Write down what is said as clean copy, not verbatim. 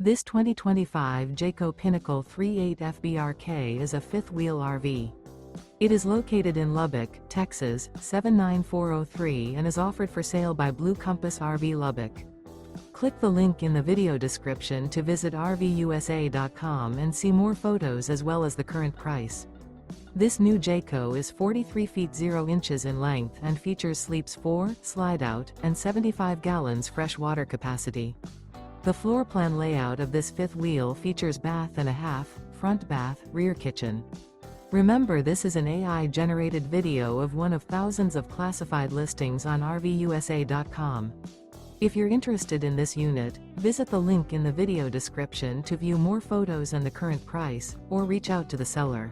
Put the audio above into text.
This 2025 Jayco Pinnacle 38 FBRK is a fifth-wheel RV. It is located in Lubbock, Texas, 79403 and is offered for sale by Blue Compass RV Lubbock. Click the link in the video description to visit RVUSA.com and see more photos as well as the current price. This new Jayco is 43 feet 0 inches in length and features sleeps 4, slide-out, and 75 gallons fresh water capacity. The floor plan layout of this fifth wheel features bath and a half, front bath, rear kitchen. Remember, this is an AI-generated video of one of thousands of classified listings on RVUSA.com. If you're interested in this unit, visit the link in the video description to view more photos and the current price, or reach out to the seller.